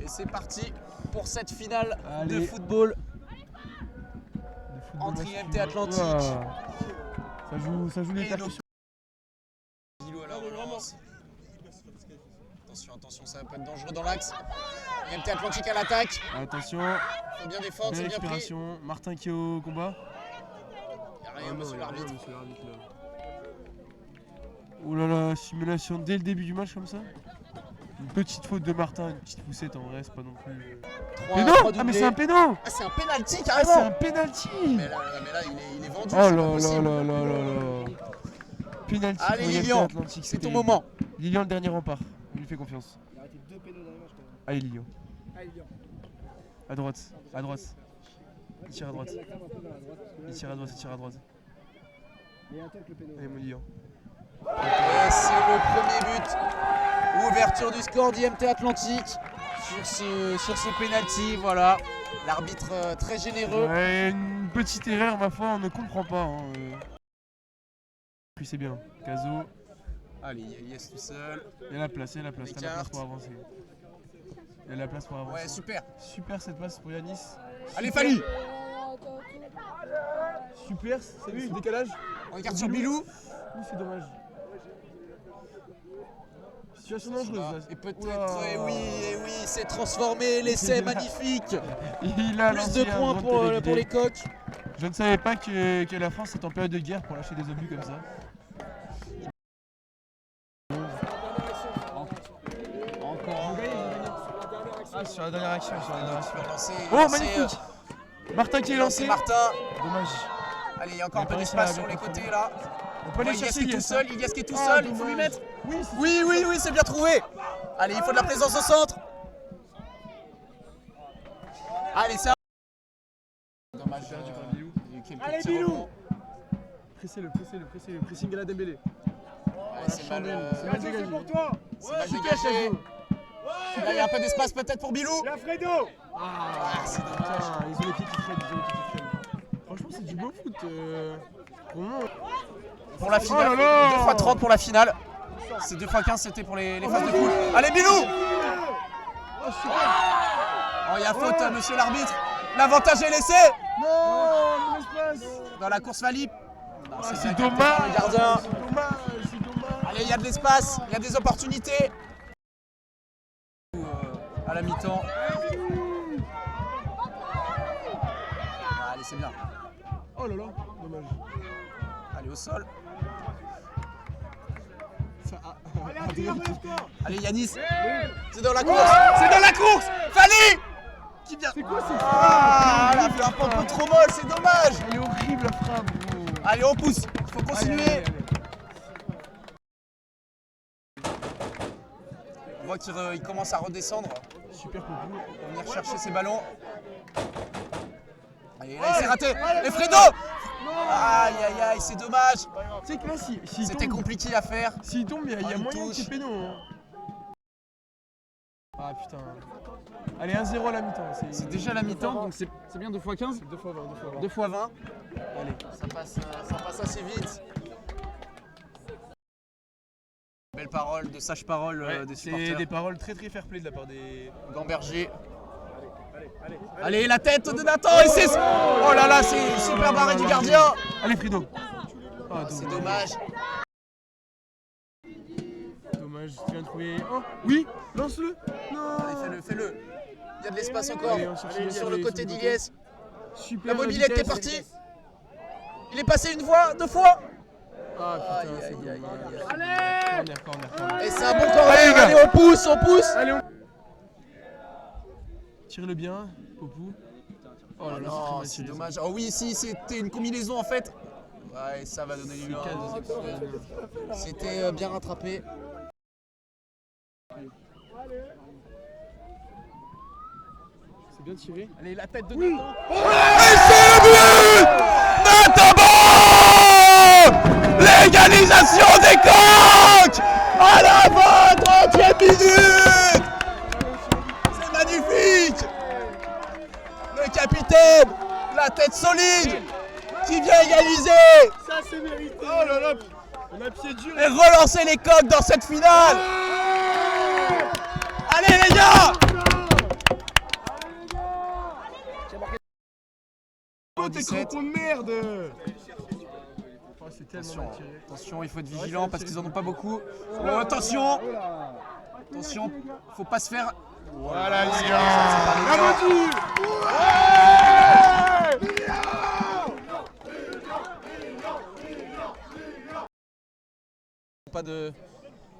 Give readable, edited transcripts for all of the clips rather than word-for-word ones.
Et c'est parti pour cette finale de football entre IMT Atlantique. Ça joue les percussions. Bilou à la relance. Attention, ça va pas être dangereux dans l'axe. IMT Atlantique à l'attaque. Attention. Faut bien défendre, c'est bien pris. Martin qui est au combat. Y'a rien, monsieur l'arbitre. Oh là là, simulation dès le début du match comme ça. Une petite faute de Martin, une petite poussette en vrai, c'est pas non plus. Péno. Ah mais c'est un péno. Ah c'est un penalty carrément. C'est un penalty. Mais là il est vendu. Oh là là. Penalty. Allez Lilian, c'est ton moment. Lilian le dernier rempart, il lui fait confiance. Il a arrêté 2 pénaux dans le match quand même. Allez Lilian. Allez Lilian. À droite. Il tire à droite. Il Il tire à droite. Mais attends que le pénal. Allez mon Lilian. Et c'est le premier but. Ouverture du score d'IMT Atlantique sur ce penalty, voilà. L'arbitre très généreux. Ouais, une petite erreur, ma foi, on ne comprend pas. Hein. Puis c'est bien. Caso. Allez, Yes tout seul. Il y a la place pour avancer. Ouais, super. Super cette passe pour Yanis. Allez, Fali. Super, c'est lui, le décalage. On regarde sur Bilou. Oui, c'est dommage. Situation dangereuse. Et peut-être, oui, c'est transformé, l'essai magnifique. Il a plus de points pour les coqs. Je ne savais pas que la France est en période de guerre pour lâcher des obus comme ça. Encore. Ah, sur la dernière action. Oh, magnifique. Martin qui est lancé. Martin. Dommage. Allez, il y a encore un peu d'espace sur les côtés là. On peut aller chercher Ilias qui est tout seul, il faut lui mettre. Oui, c'est bien trouvé. Allez, il faut de la présence au centre. Allez, c'est un... Dommage. Allez Bilou. Pressez-le, pressing à la Dembélé. C'est mal C'est pour toi. C'est mal dégagé. Là, il y a un peu d'espace peut-être pour Bilou. La Fredo. C'est dommage. Ils ont les pieds qui freinent, Franchement, c'est du beau foot. Pour la finale, 2x30 pour la finale. C'est 2x15, c'était pour les phases de poule. Allez, Bilou. Oh, il y a faute, monsieur l'arbitre. L'avantage est laissé. Non, dans la course Valip. C'est dommage. Le gardien. C'est dommage. Allez, il y a de l'espace, il y a des opportunités. À la mi-temps. Allez, c'est bien. Oh là là, dommage. Allez, au sol. Allez, allez Yanis. C'est dans la course. Fali. Qui vient. C'est quoi cette frappe? Elle a fait un peu trop molle, c'est dommage. Elle est horrible la frappe, bro. Allez, on pousse. Il faut continuer. Allez. On voit qu'il commence à redescendre. Super pour vous. Pour venir chercher ses ballons. Allez, là, il s'est raté. Et Fredo. Aïe, c'est dommage. Tu sais que là, si c'était compliqué à faire. S'il tombe, il y a moyen qu'il péno. Hein. Ah putain. Allez, 1-0 à la mi-temps. C'est déjà la mi-temps, donc c'est bien 2x15. 2x20. 2x20. Allez, ça passe assez vite. Belle parole, de sages paroles des supporters. C'est des paroles très fair-play de la part des Gamberger. Allez, la tête de Nathan et c'est... Oh là là, c'est une super barré du gardien. Allez, Frido. C'est dommage. Dommage, tu viens de trouver... Oh, oui, lance-le. Non. Allez, fais-le. Il y a de l'espace encore. Allez, sur le côté d'Iliès. Super. La mobilette est partie. Il est passé une fois, 2 fois. Ah putain, allez. Corner. Et c'est un bon corner. Allez, on pousse. Allez, tire-le bien, Popou. Oh là là, c'est dommage. Oh oui, si, c'était une combinaison en fait. Ouais, ça va donner du C'était bien rattrapé. C'est bien tiré. Allez, la tête de oui. Nathan. Et c'est le but! Nathan! L'égalisation des coqs! À la 30e minute! C'est magnifique! Le capitaine, la tête solide, qui vient égaliser! Ça c'est mérité! Oh là là! On a pied dur! Et relancer les coqs dans cette finale! Oh, t'es 17. crampon de merde. Oh, c'est tellement Attention, mal tiré. attention, il faut être vigilant parce qu'ils en ont pas beaucoup. Oh, attention, Oh là. attention, faut pas se faire. Voilà, C'est les pas gars. les La gars. Pas de...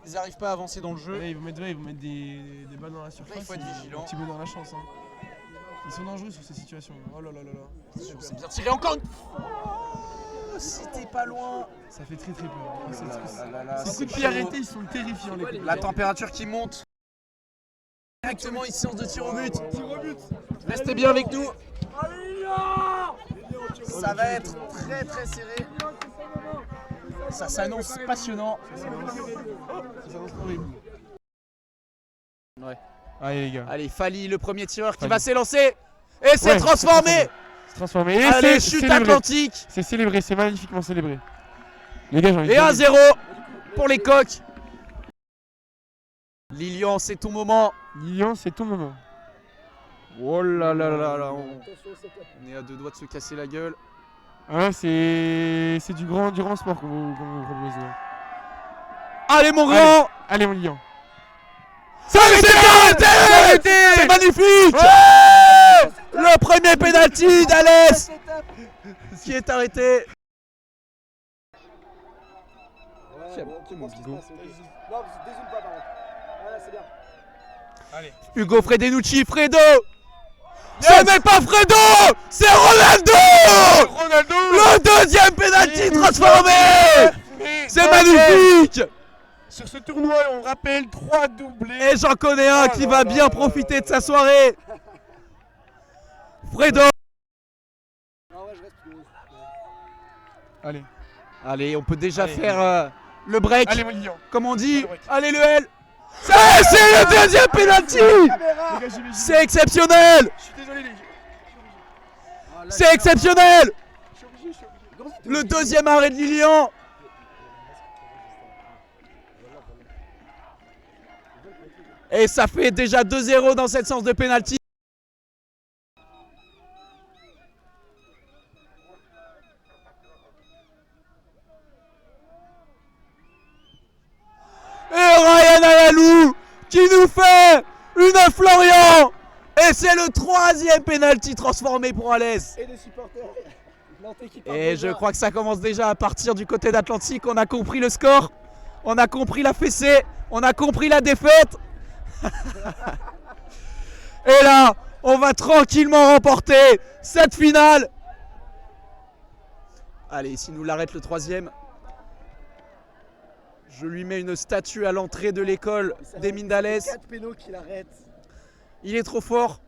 Ils n'arrivent pas à avancer dans le jeu. Là, ils vont mettre des balles dans la surface. Là, il faut être et vigilant. Un petit peu dans la chance. Hein. Ils sont dangereux sur ces situations. Oh là là là là. Attention, c'est bien tiré encore une fois. Oh, c'était pas loin. Ça fait très très peur. Là, là, là, Ces c'est coups de pied chaud. arrêtés, ils sont terrifiants les coups de La pied. température qui monte. Directement une séance de tir au but. Tir au but. Restez bien avec nous. Ça va être très très serré. Ça s'annonce passionnant. Ça s'annonce horrible. Ouais. Allez les gars. Allez, Fali, le premier tireur qui Fali. va s'élancer. Et c'est Ouais, transformé. C'est transformé. Et Allez, c'est chute célébré. atlantique. C'est célébré, c'est magnifiquement célébré. Les gars, j'ai envie de Et dire- 1-0 pour les coqs. Lilian, c'est ton moment. Lilian, c'est ton moment. Oh là là là là. On est à deux doigts de se casser la gueule. Ah, c'est du grand sport qu'on vous propose. Ouais. Allez, mon grand. Allez, mon Lilian. Ça c'est arrêté. C'est magnifique. Le premier penalty d'Alès qui est arrêté. Hugo Fredenucci, Fredo. Ce n'est pas Fredo, c'est Ronaldo. Ronaldo. Le deuxième penalty transformé. C'est magnifique. Sur ce tournoi, on rappelle 3 doublés. Et j'en connais un qui va bien profiter de sa soirée. Fredo. Allez, Allez, on peut déjà Allez. faire le break, allez, mon Lilian. comme on dit. Le break. Allez, le L. C'est le deuxième penalty. Les gars, j'y vais. C'est exceptionnel. Je suis désolé, les gars. C'est exceptionnel. Je suis obligé. Le deuxième arrêt de Lilian. Et ça fait déjà 2-0 dans cette séance de pénalty. Et Ryan Ayalou qui nous fait une Florian. Et c'est le troisième pénalty transformé pour Alès. Et les supporters. Nantais qui part Et déjà. je crois que ça commence déjà à partir du côté d'Atlantique. On a compris le score, on a compris la fessée, on a compris la défaite. Et là, on va tranquillement remporter cette finale. Allez, s'il nous l'arrête le troisième, je lui mets une statue à l'entrée de l'école des mines d'Alès. 4 pénaux qui l'arrêtent. Il est trop fort.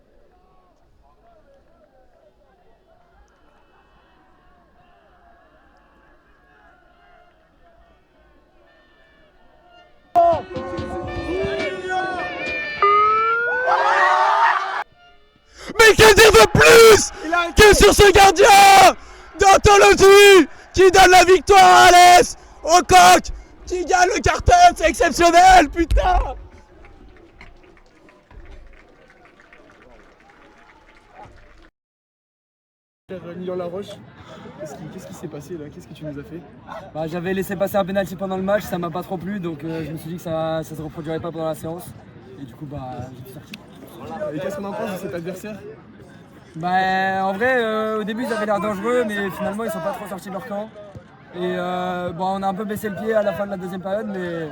Mais que dire de plus que sur ce gardien d'anthologie qui donne la victoire à Alès, au coq, qui gagne le carton, c'est exceptionnel, putain! Lilian Laroche, qu'est-ce qui s'est passé là? Qu'est-ce que tu nous as fait? Bah, j'avais laissé passer un penalty pendant le match, ça m'a pas trop plu, donc je me suis dit que ça se reproduirait pas pendant la séance. Et du coup, j'ai pu sortir. Et qu'est-ce qu'on en pense de cet adversaire? Bah, en vrai, au début, ils avaient l'air dangereux, mais finalement, ils sont pas trop sortis de leur camp. Et on a un peu baissé le pied à la fin de la deuxième période, mais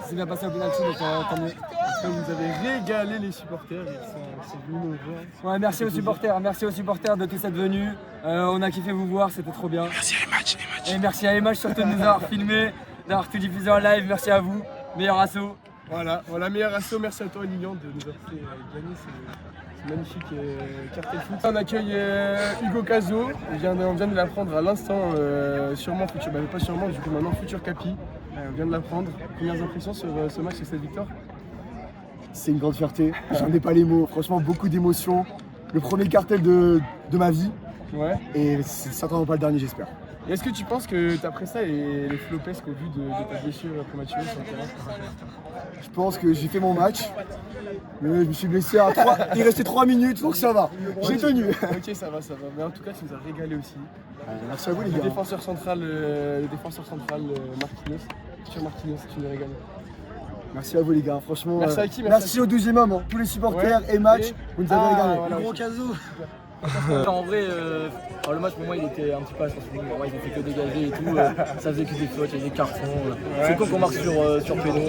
c'est bien passé au penalty, donc tant mieux. Vous avez régalé les supporters, ils sont venus nous voir. Ouais, merci aux supporters de tous être venus. On a kiffé vous voir, c'était trop bien. Merci à Image. Et merci à Image surtout de nous avoir filmé, d'avoir tout diffusé en live. Merci à vous, meilleur assaut. Voilà, meilleur assaut, merci à toi Lilian de nous avoir fait gagner ce magnifique cartel foot. On accueille Hugo Caso, on vient de l'apprendre à l'instant, sûrement futur, pas sûrement, du coup maintenant futur Capi. On vient de l'apprendre. Premières impressions sur ce match et cette victoire? C'est une grande fierté, j'en ai pas les mots, franchement beaucoup d'émotions. Le premier cartel de ma vie Ouais. et c'est certainement pas le dernier j'espère. Et est-ce que tu penses que après ça, les flopesques au vu de ta blessure prématurée sur le terrain? Je pense que j'ai fait mon match, Mais je me suis blessé à 3. Il restait 3 minutes, donc ça va. J'ai tenu. Ok, ça va. Mais en tout cas, tu nous as régalé aussi. Merci à vous les Le gars. défenseur central, Marquinhos. Sur Marquinhos, tu nous as régalé. Merci à vous les gars, franchement. Merci à qui, merci au 12e homme, hein. Tous les supporters et match, vous nous avez régalé. voilà, Gros ok. casou. En vrai, le match pour moi il était un petit peu à sens unique. Ils ont fait que dégager et tout. Ça faisait que des fautes, il y avait des cartons. C'est con qu'on marque sur péno.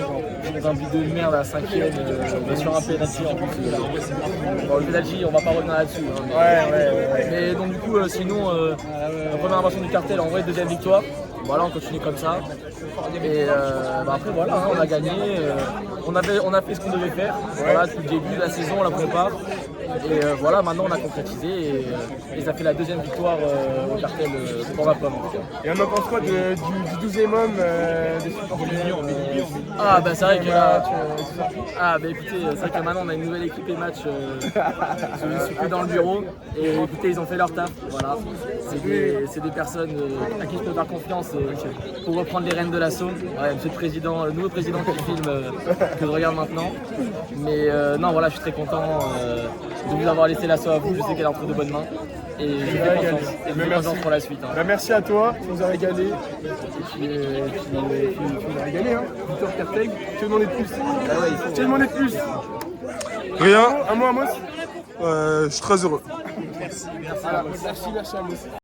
Dans un but de merde à la 5ème, sur un penalty en plus. Bon, le penalty, on va pas revenir là-dessus. Hein, mais, mais donc du coup, sinon, la première invention du cartel, en vrai, deuxième victoire. Voilà, on continue comme ça. Et après voilà, hein, on a gagné. On a fait ce qu'on devait faire. Voilà, depuis le début de la saison, la prépare. Et voilà, maintenant on a concrétisé et ça fait la deuxième victoire au cartel pour la pomme. Et on en pense quoi du 12e homme des supporters Ah bah c'est vrai que là, ah bah écoutez, c'est vrai que maintenant on a une nouvelle équipe et match, je suis plus dans le bureau et écoutez ils ont fait leur taf, voilà. C'est des personnes à qui je peux faire confiance pour reprendre les rênes de l'assaut. Ouais, monsieur le président, le nouveau président qui filme que je regarde maintenant. Mais non voilà, je suis très content de vous avoir laissé l'assaut à vous, je sais qu'elle est entre de bonnes mains. Et je fais confiance, et je fais confiance pour la suite. Hein. Bah, merci à toi, tu nous as régalé. Et puis, tu nous as régalé, hein. Victor Carteg, tu veux demander de plus Tu veux demander de plus Rien, Un mot, Amos. je suis très heureux. Merci à Amos.